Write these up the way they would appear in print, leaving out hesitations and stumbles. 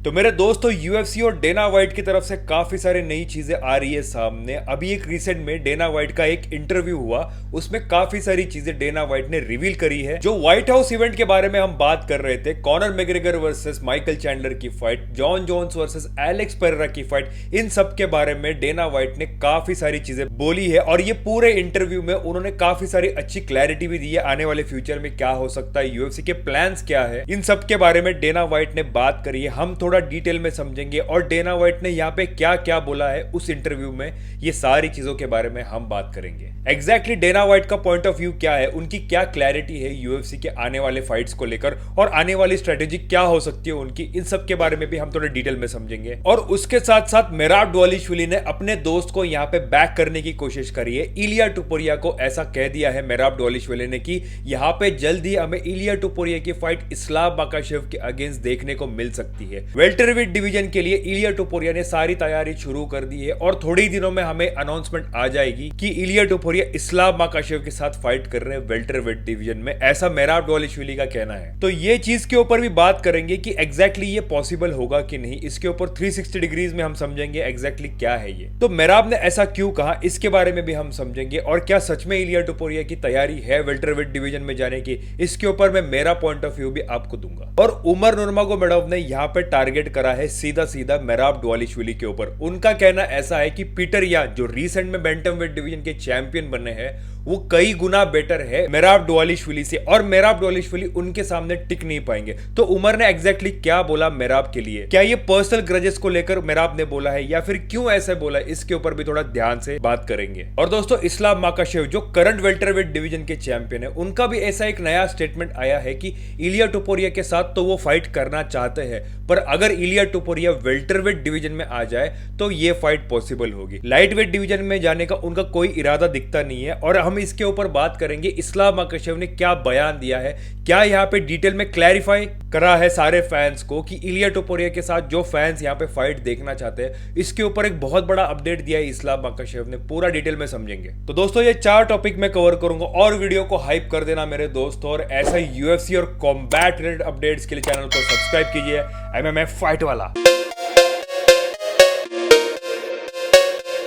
तो मेरे दोस्तों यूएफसी और डेना वाइट की तरफ से काफी सारी नई चीजें आ रही है सामने। अभी एक रिसेंट में डेना वाइट का एक इंटरव्यू हुआ, उसमें काफी सारी चीजें डेना वाइट ने रिवील करी है। जो व्हाइट हाउस इवेंट के बारे में हम बात कर रहे थे, Conor McGregor versus Michael Chandler की fight, Jon Jones versus Alex Pereira की फाइट, इन सब के बारे में डेना वाइट ने काफी सारी चीजें बोली है। और ये पूरे इंटरव्यू में उन्होंने काफी सारी अच्छी क्लैरिटी भी दी है आने वाले फ्यूचर में क्या हो सकता है, यूएफसी के प्लान्स क्या है, इन सब के बारे में डेना वाइट ने बात करी है। हम थोड़ा डिटेल में समझेंगे और डेना वाइट ने यहाँ पे क्या क्या बोला है उस इंटरव्यू में, ये सारी चीजों के बारे में हम बात करेंगे। एग्जैक्टली डेना वाइट का पॉइंट ऑफ व्यू क्या है, उनकी क्या क्लैरिटी है यूएफसी के आने वाले फाइट्स को लेकर और आने वाली स्ट्रेटेजी क्या हो सकती है उनकी, इन सब के बारे में भी हम थोड़े डिटेल में समझेंगे। और उसके साथ साथ मेराब डवालिश्विली ने अपने दोस्त को यहाँ पे बैक करने की कोशिश करी है। इलिया टुपुरिया को ऐसा कह दिया है मेराब डवालिश्विली ने कि यहाँ पे जल्दी हमें इलिया टुपुरिया की फाइट इस्लाम माकाशेव के अगेंस्ट देखने को मिल सकती है। वेल्टरवेट डिवीजन के लिए इलिया टुपुरिया ने सारी तैयारी शुरू कर दी है और थोड़े ही दिनों में हमें अनाउंसमेंट आ जाएगी कि इलिया टुपुरिया इस्लाम माकाशेव के साथ फाइट कर रहे हैं वेल्टरवेट डिवीजन में, ऐसा मेराब डवालिश्विली का कहना है। तो ये चीज के ऊपर भी बात करेंगे कि एग्जैक्टली ये पॉसिबल होगा कि नहीं, इसके ऊपर 360 डिग्रीज में हम समझेंगे एग्जैक्टली क्या है ये। तो मेराब ने ऐसा क्यों कहा, इसके बारे में भी हम समझेंगे। और क्या सच में इलिया टुपुरिया की तैयारी है वेल्टरवेट डिवीजन में जाने की, इसके ऊपर मैं मेरा पॉइंट ऑफ व्यू भी आपको दूंगा। और उमर नुर्मागोमेडोव ने यहाँ पे टारगेट करा है सीधा सीधा मेराब डवालिश्विली के ऊपर। उनका कहना ऐसा है कि पीटर यान जो रिसेंट में बैंटमवेट डिवीजन के चैंपियन बने हैं, वो कई गुना बेटर है मेराब डवालिश्विली से और मेराब डवालिश्विली उनके सामने टिक नहीं पाएंगे। तो उमर ने एग्जैक्टली क्या बोला मेराब के लिए, क्या ये पर्सनल ग्रजेस को लेकर मेराब ने बोला है या फिर क्यों ऐसे बोला है, इसके ऊपर भी थोड़ा ध्यान से बात करेंगे। और दोस्तों इस्लाम माकाशेव जो करंट वेल्टरवेट डिवीजन के चैंपियन है, उनका भी ऐसा एक नया स्टेटमेंट आया है कि इलिया टुपुरिया के साथ तो वो फाइट करना चाहते हैं, पर अगर इलिया टुपुरिया वेल्टरवेट डिवीजन में आ जाए तो ये फाइट पॉसिबल होगी। लाइट वेट डिवीजन में जाने का उनका कोई इरादा दिखता नहीं है। और हम इसके ऊपर बात करेंगे इस्लाम माकाशेव ने क्या बयान दिया है, क्या यहाँ पे डिटेल में क्लैरिफाई करा है सारे फैंस को कि इलिया टुपुरिया के साथ जो फैंस यहाँ पे फाइट देखना चाहते हैं, इसके ऊपर एक बहुत बड़ा अपडेट दिया है इस्लाम माकाशेव ने, पूरा डिटेल में समझेंगे। तो दोस्तों ये 4 टॉपिक मैं कवर करूंगा और वीडियो को हाइप कर देना मेरे दोस्तों। और ऐसा यूएफसी और कॉम्बैट रिलेटेड अपडेट्स के लिए चैनल को सब्सक्राइब कीजिए, एमएमए फाइट वाला।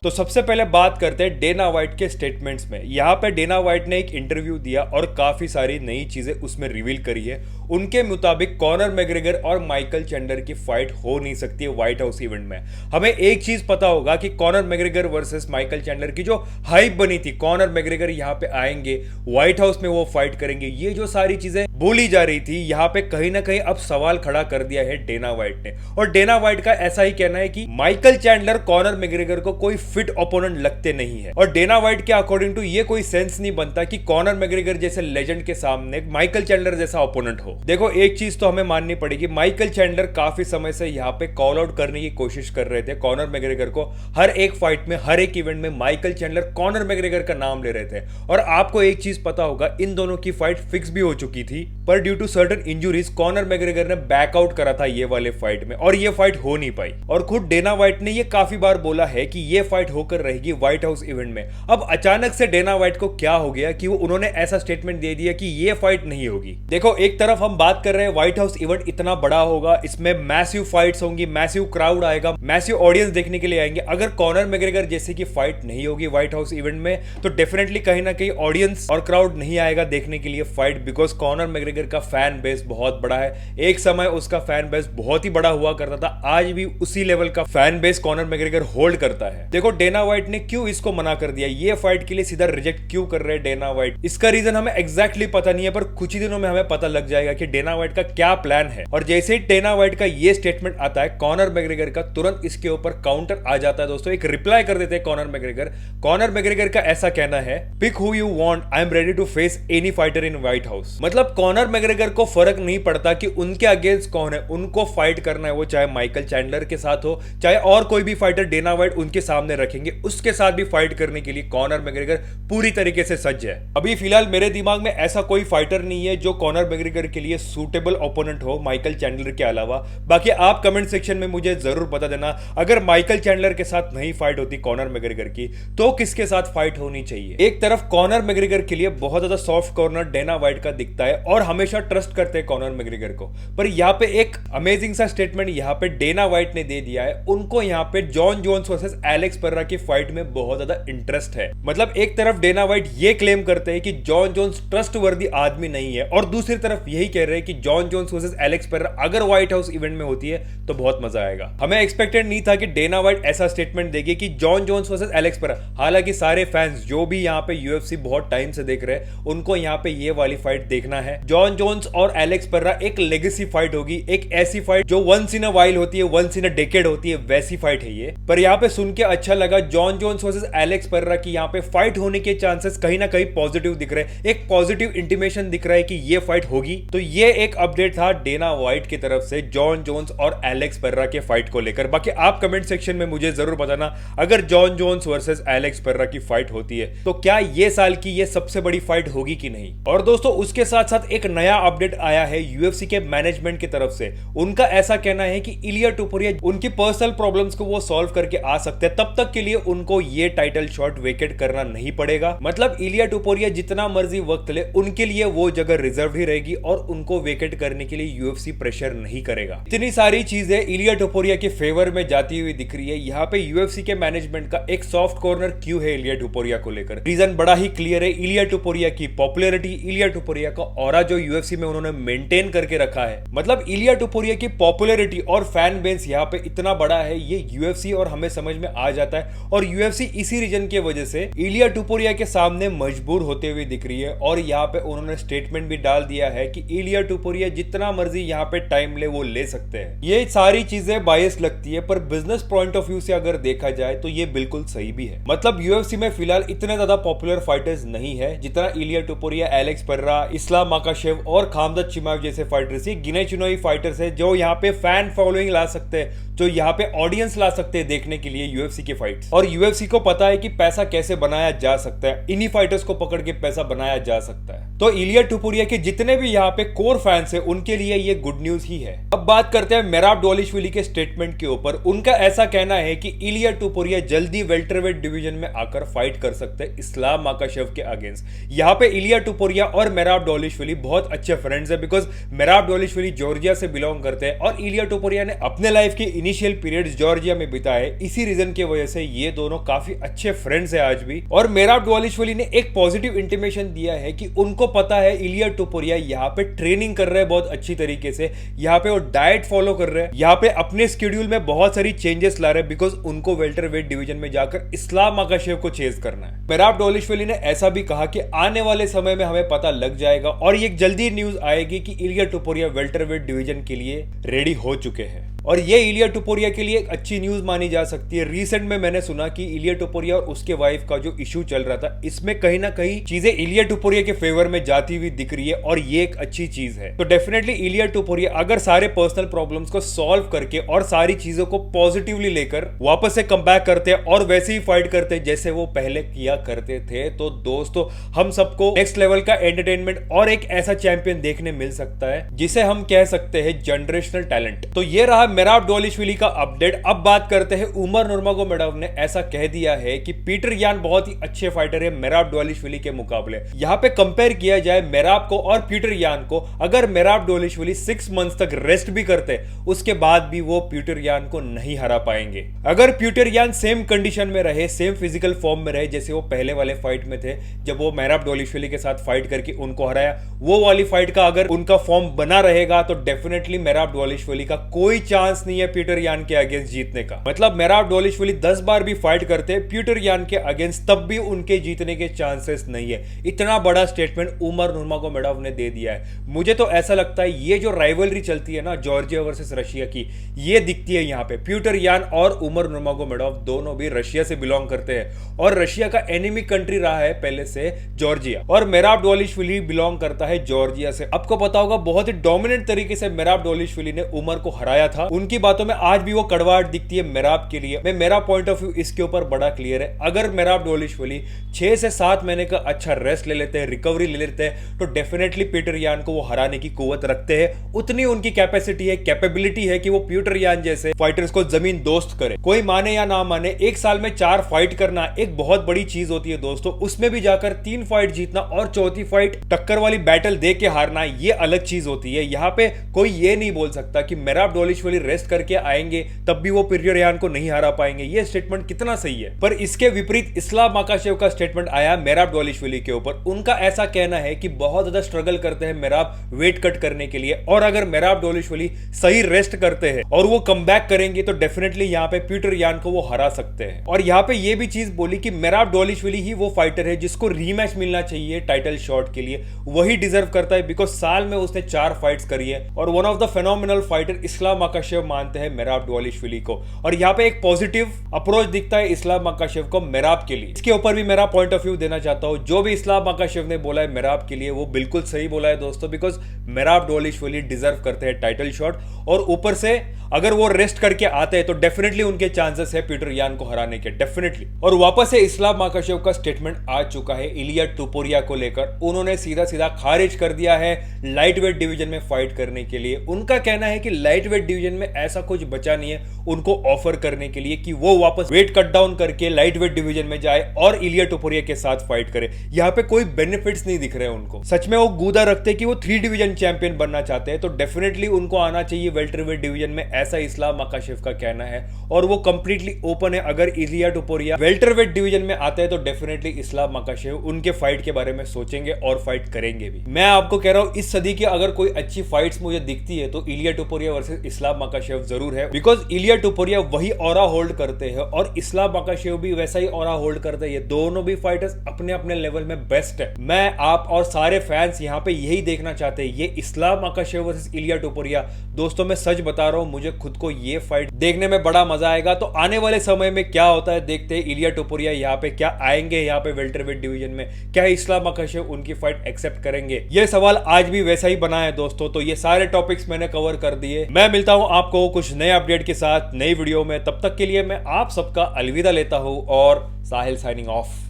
तो सबसे पहले बात करते हैं डेना वाइट के स्टेटमेंट्स में। यहाँ पे डेना वाइट ने एक इंटरव्यू दिया और काफी सारी नई चीजें उसमें रिवील करी है। उनके मुताबिक कॉनर मैग्रेगर और माइकल चैंडलर की फाइट हो नहीं सकती है व्हाइट हाउस इवेंट में। हमें एक चीज पता होगा कि Connor McGregor versus Michael Chandler की जो हाइप बनी थी, कॉनर मैग्रेगर यहाँ पे आएंगे, व्हाइट हाउस में वो फाइट करेंगे, ये जो सारी चीजें बोली जा रही थी, यहाँ पे कहीं ना कहीं अब सवाल खड़ा कर दिया है डेना वाइट ने। और डेना वाइट का ऐसा ही कहना है कि माइकल चैंडलर कॉनर मैग्रेगर को कोई फिट ओपोनेंट लगते नहीं है। और डेना वाइट के अकॉर्डिंग टू ये कोई सेंस नहीं बनता कि कॉनर मैग्रेगर जैसे लेजेंड के सामने माइकल चैंडलर जैसा ओपोनेंट हो। देखो एक चीज तो हमें माननी पड़ेगी, माइकल चैंडलर काफी समय से यहाँ पे कॉल आउट करने की कोशिश कर रहे थे कॉनर मैग्रेगर को। हर एक फाइट में, हर एक इवेंट में माइकल चैंडलर कॉनर मैग्रेगर का नाम ले रहे थे। और आपको एक चीज पता होगा, इन दोनों की फाइट फिक्स भी हो चुकी थी, पर due to certain injuries Conor McGregor ने बैकआउट करा था ये वाले फाइट में और ये फाइट हो नहीं पाई। और खुद डेना वाइट ने ये काफी बार बोला है कि ये फाइट होकर रहेगी व्हाइट हाउस इवेंट में। अब अचानक से डेना वाइट को क्या हो गया कि उन्होंने ऐसा स्टेटमेंट दे दिया कि ये फाइट नहीं होगी। देखो एक तरफ हम बात कर रहे हैं व्हाइट हाउस इवेंट इतना बड़ा होगा, इसमें मैसिव फाइट्स होंगी, मैसिव क्राउड आएगा, मैसिव ऑडियंस देखने के लिए आएंगे। अगर कॉनर मैग्रेगर जैसे की फाइट नहीं होगी व्हाइट हाउस इवेंट में, तो डेफिनेटली कहीं ना कहीं ऑडियंस और क्राउड नहीं आएगा देखने के लिए फाइट, बिकॉज कॉनर मैग्रेगर का फैन बेस बहुत बड़ा है। एक समय उसका फैन बेस बहुत ही बड़ा हुआ करता था, आज भी उसी लेवल का fan base Conor McGregor hold करता है। देखो डेना वाइट ने क्यों इसको मना कर दिया, ये फाइट के लिए सीधा रिजेक्ट क्यों कर रहे हैं डेना वाइट, इसका रीजन हमें एग्जैक्टली पता नहीं है, पर कुछ ही दिनों में हमें पता लग जाएगा कि डेना वाइट का क्या प्लान है। और जैसे ही डेना वाइट का ये स्टेटमेंट आता है, कॉनर मैग्रेगर का तुरंत इसके ऊपर काउंटर आ जाता है। दोस्तों एक रिप्लाई कर देते हैं कॉनर मैग्रेगर। कॉनर मैग्रेगर का ऐसा कहना है, pick who you want, I am ready to face any fighter in White House. मतलब कॉनर मैग्रेगर को फर्क नहीं पड़ता कि उनके अगेंस्ट कौन है, उनको फाइट करना है, वो चाहे माइकल चैंडलर के साथ हो, चाहे और कोई भी फाइटर डेना वाइट उनके सामने रखेंगे, उसके साथ भी फाइट करने के लिए कॉनर मैग्रेगर पूरी तरीके से सज्ज है। अभी फिलहाल मेरे दिमाग में ऐसा कोई फाइटर नहीं है जो कॉनर मैग्रेगर के लिए सूटेबल ओपोनेंट हो माइकल चैंडलर के अलावा। बाकी आप कमेंट सेक्शन में मुझे जरूर बता देना, अगर माइकल चैंडलर के साथ नहीं फाइट होती कॉनर मैग्रेगर की तो किसके साथ फाइट होनी चाहिए। एक तरफ कॉनर मैग्रेगर के लिए बहुत ज्यादा सॉफ्ट कॉर्नर डेना वाइट का दिखता है और हमेशा ट्रस्ट करते हैं कॉनर मैग्रेगर को, पर यहाँ पे एक अमेजिंग सा स्टेटमेंट यहाँ पे डेना वाइट ने दे दिया है। उनको यहाँ पे Jon Jones versus Alex Pereira की फाइट में बहुत ज्यादा इंटरेस्ट है। मतलब एक तरफ डेना वाइट ये क्लेम करते हैं कि जॉन जोन्स ट्रस्टवर्दी आदमी नहीं है और दूसरी तरफ यही कह रहे हैं कि Jon Jones versus Alex Pereira अगर व्हाइट हाउस इवेंट में होती है तो बहुत मजा आएगा। हमें एक्सपेक्टेड नहीं था कि डेना वाइट ऐसा स्टेटमेंट देगी कि Jon Jones versus Alex Pereira. हालांकि सारे फैंस जो भी यहाँ पे यूएफसी बहुत टाइम से देख रहे हैं उनको यहाँ पे ये वाली फाइट देखना है। जॉन जोन्स और एलेक्स पेरेरा एक लेगेसी फाइट होगी, एक ऐसी फाइट जो वंस इन अ वाइल होती है, वंस इन अ डेकेड होती है, वैसी फाइट है ये। पर यहाँ पे सुन के अच्छा लगा, Jon Jones versus Alex Pereira की यहाँ पे फाइट होने के चांसेस कहीं ना कहीं पॉजिटिव दिख रहे हैं। एक पॉजिटिव इंटीमेशन दिख रहा है कि ये फाइट होगी। तो ये एक अपडेट था डेना वाइट की तरफ से जॉन जोन्स और एलेक्स पेरेरा के फाइट को लेकर। बाकी आप कमेंट सेक्शन में मुझे जरूर बताना, अगर Jon Jones versus Alex Pereira की फाइट होती है तो क्या ये साल की ये सबसे बड़ी फाइट होगी कि नहीं। और दोस्तों उसके साथ साथ एक नया अपडेट आया है यूएफसी के मैनेजमेंट की तरफ से। उनका ऐसा कहना है कि इलिया टोपुरिया उनकी पर्सनल प्रॉब्लम्स को वो सॉल्व करके आ सकते हैं, तब तक के लिए उनको ये टाइटल शॉट वेकेट करना नहीं पड़ेगा। मतलब इलिया टोपुरिया जितना मर्जी वक्त ले उनके लिए वो जगह रिजर्व ही रहेगी और उनको वेकेट करने के लिए यूएफसी प्रेशर नहीं करेगा। इतनी सारी चीजें इलिया टोपुरिया के फेवर में जाती हुई दिख रही है। यहाँ पे यूएफसी के मैनेजमेंट का एक सॉफ्ट कॉर्नर क्यों है इलिया टोपुरिया को लेकर, रीजन बड़ा ही क्लियर है। इलिया टोपुरिया की पॉपुलैरिटी, इलिया टोपुरिया का ऑरा जो यूएफसी में उन्होंने मेंटेन करके रखा है। मतलब इलिया टोपुरिया की पॉपुलैरिटी और फैन बेस यहाँ पे इतना बड़ा है, ये यूएफसी और हमें समझ में आ जाता है। और यूएफसी इसी रीजन की वजह से इलिया टोपुरिया के सामने मजबूर होते हुए दिख रही है। और यहाँ पे उन्होंने स्टेटमेंट भी डाल दिया है कि इलिया टोपुरिया जितना मर्जी यहाँ पे टाइम ले वो ले सकते हैं। ये सारी चीजें बायस लगती है, पर बिजनेस पॉइंट ऑफ व्यू से अगर देखा जाए तो ये बिल्कुल सही भी है। मतलब यूएफसी में फिलहाल इतने ज्यादा पॉपुलर फाइटर्स नहीं है जितना इलिया टोपुरिया, एलेक्स पेरेरा, इस्लाम माकाशेव और खामदत चिमाएव जैसे फाइटर्स, ये गिने चुने फाइटर्स है जो यहाँ पे फैन फॉलोइंग ला सकते हैं, जो यहाँ पे ऑडियंस ला सकते हैं देखने के लिए यूएफसी के फाइट्स। और यूएफसी को पता है कि पैसा कैसे बनाया जा सकता है, इन्हीं फाइटर्स को पकड़ के पैसा बनाया जा सकता है। तो इलिया टोपुरिया के जितने भी यहाँ पे कोर फैंस है उनके लिए ये गुड न्यूज ही है। अब बात करते हैं मेराब डवालिश्विली के स्टेटमेंट के ऊपर। उनका ऐसा कहना है कि इलिया टोपुरिया जल्दी वेल्टरवेट डिवीजन में आकर फाइट कर सकते हैं इस्लाम माकाशेव के अगेंस्ट। यहाँ पे इलिया टोपुरिया और मेराब डवालिश्विली बहुत अच्छे फ्रेंड्स है, बिकॉज मेराब डवालिश्विली जॉर्जिया से बिलोंग करते हैं और इलिया टोपुरिया ने अपने लाइफ के इनिशियल पीरियड्स जॉर्जिया में बिताए। इसी रीजन की वजह से ये दोनों काफी अच्छे फ्रेंड्स है आज भी। और मेराब डवालिश्विली ने एक पॉजिटिव इंटीमेशन दिया है कि उनको पता है इलिया टोपुरिया यहाँ पे ट्रेनिंग कर रहे हैं बहुत अच्छी तरीके से, यहाँ पे वो डाइट फॉलो कर रहे हैं, यहाँ पे अपने स्केड्यूल में बहुत सारी चेंजेस ला रहे हैं, बिकॉज उनको वेल्टरवेट डिवीजन में जाकर इस्लाम माकाशेव को चेज करना है। मेराब डवालिश्विली ने ऐसा भी कहा कि आने वाले समय में हमें पता लग जाएगा और ये जल्दी न्यूज आएगी कि इलिया टोपुरिया वेल्टरवेट डिवीजन के लिए रेडी हो चुके हैं। और ये इलिया टोपुरिया के लिए एक अच्छी न्यूज मानी जा सकती है। रिसेंट में मैंने सुना कि इलिया टोपुरिया और उसके वाइफ का जो इशू चल रहा था, इसमें कहीं ना कहीं चीजें इलिया टोपुरिया के फेवर में जाती हुई दिख रही है और ये एक अच्छी चीज है। तो डेफिनेटली इलिया टोपुरिया अगर सारे पर्सनल प्रॉब्लम्स को सॉल्व करके और सारी चीजों को पॉजिटिवली लेकर वापस से कम बैक करते हैं और वैसे ही फाइट करते हैं जैसे वो पहले किया करते थे, तो दोस्तों हम सबको नेक्स्ट लेवल का एंटरटेनमेंट और एक ऐसा चैंपियन देखने मिल सकता है जिसे हम कह सकते हैं जनरेशनल टैलेंट। तो ये रहा मेराब डवालिश्विली का अपडेट। अब बात करते हैं उमर नुर्मागोमेडोव ने ऐसा कह दिया है कि पीटर यान बहुत ही अच्छे फाइटर है मेराब डवालिश्विली के मुकाबले। यहाँ पे कंपेयर किया जाए मेराब को और पीटर यान को, अगर मेराब डवालिश्विली 6 मंथ्स तक रेस्ट भी करते उसके बाद भी वो पीटर यान को नहीं हरा पाएंगे। अगर पीटर यान सेम कंडीशन में रहे, सेम फिजिकल फॉर्म में रहे जैसे वो पहले वाले फाइट में थे जब वो मेराब डवालिश्विली के साथ फाइट करके उनको हराया, वो वाली फाइट का अगर उनका फॉर्म बना रहेगा तो डेफिनेटली मेराब डवालिश्विली का कोई चांस नहीं है पीटर यान के अगेंस्ट जीतने का। मतलब मेराब डवालिश्विली 10 बार भी फाइट करते पीटर यान के अगेंस्ट तब भी उनके जीतने के चांसेस नहीं है। इतना बड़ा स्टेटमेंट उमर नुर्मागोमेडोव ने दे दिया है। मुझे तो ऐसा लगता है ये जो राइवलरी चलती है ना जॉर्जिया वर्सेस रशिया की, ये दिखती है यहाँ पे। पीटर यान और उमर नुर्मागोमेडोव दोनों भी रशिया से बिलोंग करते हैं और रशिया का एनिमी कंट्री रहा है पहले से जॉर्जिया, और मेराब डवालिश्विली बिलोंग करता है जॉर्जिया से। आपको पता होगा बहुत ही डोमिनेंट तरीके से मेराब डवालिश्विली ने उमर को हराया था। उनकी बातों में आज भी वो कड़वाहट दिखती है मेराब के लिए। मेरा पॉइंट ऑफ व्यू इसके ऊपर बड़ा क्लियर है। अगर मेराब दवालिश्विली 6 से 7 महीने का अच्छा रेस्ट ले लेते हैं, रिकवरी ले लेते हैं, तो डेफिनेटली पीटर यान को वो हराने की कुव्वत रखते हैं। उतनी उनकी कैपेसिटी है, कैपेबिलिटी है कि वो पीटर यान जैसे फाइटर्स को जमीन दोस्त करे। कोई माने या ना माने, एक साल में 4 फाइट करना एक बहुत बड़ी चीज होती है दोस्तों। उसमें भी जाकर 3 फाइट जीतना और चौथी फाइट टक्कर वाली बैटल दे के हारना, ये अलग चीज होती है। यहाँ पे कोई ये नहीं बोल सकता कि मेराब दवालिश्विली रेस्ट करके आएंगे तब भी वो पीटर यान को नहीं हरा पाएंगे। ये स्टेटमेंट कितना सही है। पर इसके विपरीत इस्लाम माकाशेव का स्टेटमेंट आया मेराब दवालिश्विली के ऊपर। उनका ऐसा कहना है कि बहुत ज्यादा स्ट्रगल करते हैं मेराब वेट कट करने के लिए, और अगर मेराब दवालिश्विली सही रेस्ट करते हैं और वो कमबैक करेंगे तो डेफिनेटली यहाँ पे पीटर यान को वो हरा सकते हैं। और यहाँ पे ये भी चीज बोली कि मेराब दवालिश्विली ही वो फाइटर है जिसको रीमैच मिलना चाहिए टाइटल शॉट के लिए, वही डिजर्व करता है, बिकॉज साल में उसने 4 फाइट्स करी है और one of the phenomenal fighter इस्लाम माकाशेव मानते हैं मेराब दवालिश्विली को। और यहाँ पे एक पॉजिटिव अप्रोच दिखता है इस्लाम माकाशेव को मेराब के लिए। इसके ऊपर भी मेरा पॉइंट ऑफ व्यू देना चाहता हूं। जो भी इस्लाम माकाशेव ने बोला है मेराब के लिए, वो बिल्कुल सही बोला है दोस्तों, बिकॉज मेराब दवालिश्विली डिजर्व करते हैं टाइटल शॉट। और ऊपर से अगर वो रेस्ट करके आते हैं तो डेफिनेटली उनके चांसेस है पीटर यान को हराने के, डेफिनेटली। और वापस से इस्लाम माकाशेव का स्टेटमेंट आ चुका है इलिया टुपुरिया को लेकर। उन्होंने सीधा सीधा खारिज कर दिया है लाइट वेट डिवीजन में फाइट करने के लिए। उनका कहना है कि लाइट वेट डिवीजन में ऐसा कुछ बचा नहीं है उनको ऑफर करने के लिए कि वो वापस वेट कट डाउन करके लाइट वेट डिवीजन में जाए और इलिया टुपुरिया के साथ फाइट करे। यहाँ पे कोई बेनिफिट्स नहीं दिख रहे हैं उनको। सच में वो गूदा रखते हैं कि वो 3 डिवीजन चैंपियन बनना चाहते हैं, तो डेफिनेटली उनको आना चाहिए वेल्टरवेट डिवीजन में, ऐसा इस्लाम माकाशेव का कहना है। और वो कंप्लीटली ओपन है, अगर इलिया टुपुरिया वेल्टरवेट डिवीजन में आते हैं तो डेफिनेटली इस्लाम माकाशेव उनके फाइट के बारे में सोचेंगे और फाइट करेंगे भी। मैं आपको कह रहा हूं इस सदी की अगर कोई अच्छी फाइट्स मुझे दिखती है तो इलिया टुपुरिया वर्सेस इस्लाम माकाशेव जरूर है, बिकॉज इलिया टुपुरिया वही ऑरा होल्ड करते हैं और इस्लाम माकाशेव भी वैसा ही ऑरा होल्ड करते हैं। ये दोनों भी फाइटर्स अपने अपने लेवल में बेस्ट है। मैं, आप और सारे फैंस यहाँ पे यही देखना चाहते हैं, ये इस्लाम माकाशेव वर्सेस इलिया टुपुरिया। दोस्तों मैं सच बता रहा हूं, मुझे खुद को ये फाइट देखने में बड़ा मजा आएगा। तो आने वाले समय में क्या होता है देखते हैं। इलिया टुपुरिया यहाँ पे क्या आएंगे यहाँ पे वेल्टरवेट डिवीजन में, क्या इस्लाम माकाशेव उनकी फाइट एक्सेप्ट करेंगे? ये सवाल आज भी वैसा ही बना है दोस्तों। तो ये सारे टॉपिक्स मैंने कवर कर दिए। मैं मिलता हूं आपको कुछ नए अपडेट के साथ नई वीडियो में। तब तक के लिए मैं आप सबका अलविदा लेता हूं और साहिल साइनिंग ऑफ।